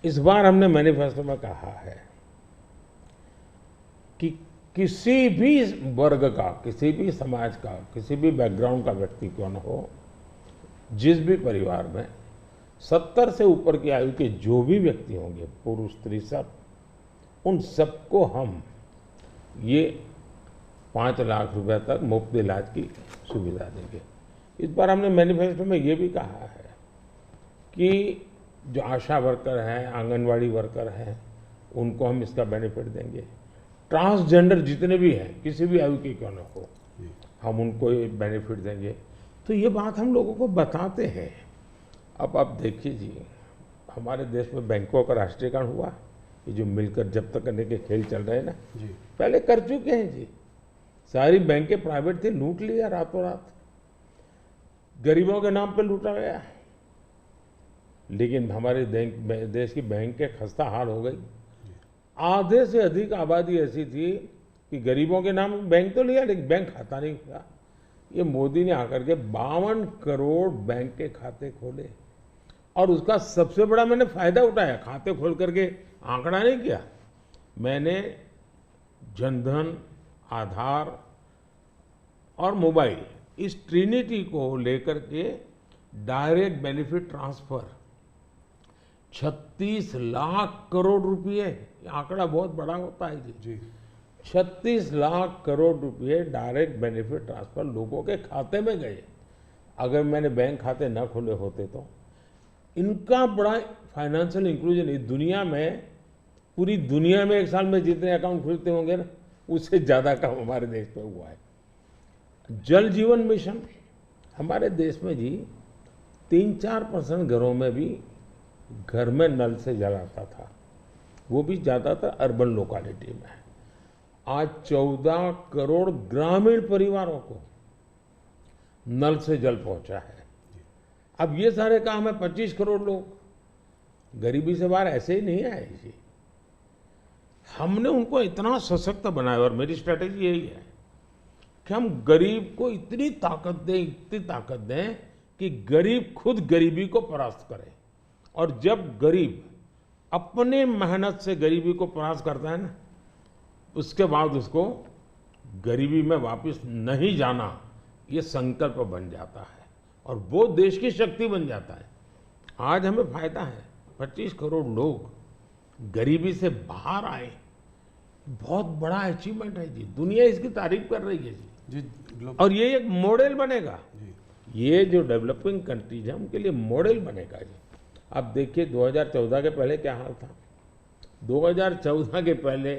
इस बार हमने मैनिफेस्टो में कहा है कि किसी भी वर्ग का, किसी भी समाज का, किसी भी बैकग्राउंड का व्यक्ति क्यों न हो, जिस भी परिवार में 70 से ऊपर की आयु के जो भी व्यक्ति होंगे, पुरुष स्त्री सब, उन सबको हम ये 5 लाख रुपए तक मुफ्त इलाज की सुविधा देंगे। इस बार हमने मैनिफेस्टो में ये भी कहा है कि जो आशा वर्कर हैं, आंगनवाड़ी वर्कर हैं, उनको हम इसका बेनिफिट देंगे। ट्रांसजेंडर जितने भी हैं, किसी भी आयु के क्यों न हो, हम उनको ये बेनिफिट देंगे। तो ये बात हम लोगों को बताते हैं। अब आप देखिए जी, हमारे देश में बैंकों का राष्ट्रीयकरण हुआ, ये जो मिलकर जब्त करने के खेल चल रहे हैं ना जी, पहले कर चुके हैं जी। सारी बैंकें प्राइवेट थी, लूट लिया रातों रात, गरीबों के नाम पे लूटा गया। लेकिन हमारे देश की बैंकें खस्ता हाल हो गई। आधे से अधिक आबादी ऐसी थी कि गरीबों के नाम बैंक तो लिया, लेकिन बैंक खाता नहीं था। ये मोदी ने आकर के 52 करोड़ बैंक के खाते खोले, और उसका सबसे बड़ा मैंने फायदा उठाया। खाते खोल करके आंकड़ा नहीं किया मैंने, जनधन, आधार और मोबाइल, इस ट्रिनिटी को लेकर के direct benefit transfer 36 lakh crore रुपए, आंकड़ा बहुत बड़ा होता है जी। 36 लाख करोड़ रुपए डायरेक्ट बेनिफिट ट्रांसफर लोगों के खाते में गए। अगर मैंने बैंक खाते न खोले होते तो इनका बड़ा फाइनेंशियल इंक्लूजन इस दुनिया में, पूरी दुनिया में एक साल में जितने अकाउंट खुलते होंगे ना, उससे ज्यादा काम हमारे देश में हुआ है। जल जीवन मिशन हमारे देश में जी 3-4% घरों में भी घर में नल से जल आता था, वो भी ज्यादातर अर्बन लोकेलिटी में। आज 14 करोड़ ग्रामीण परिवारों को नल से जल पहुंचा है। अब ये सारे काम है, 25 करोड़ लोग गरीबी से बाहर ऐसे ही नहीं आए जी। हमने उनको इतना सशक्त बनाया, और मेरी स्ट्रेटेजी यही है कि हम गरीब को इतनी ताकत दें कि गरीब खुद गरीबी को परास्त करे। और जब गरीब अपने मेहनत से गरीबी को परास्त करता है ना, उसके बाद उसको गरीबी में वापस नहीं जाना, ये संकल्प बन जाता है, और वो देश की शक्ति बन जाता है। आज हमें फायदा है, 25 करोड़ लोग गरीबी से बाहर आए, बहुत बड़ा अचीवमेंट है जी। दुनिया इसकी तारीफ कर रही है जी। और ये एक मॉडल बनेगा, ये जो डेवलपिंग कंट्रीज है उनके लिए मॉडल बनेगा जी। अब देखिए 2014 के पहले क्या हाल था। 2014 के पहले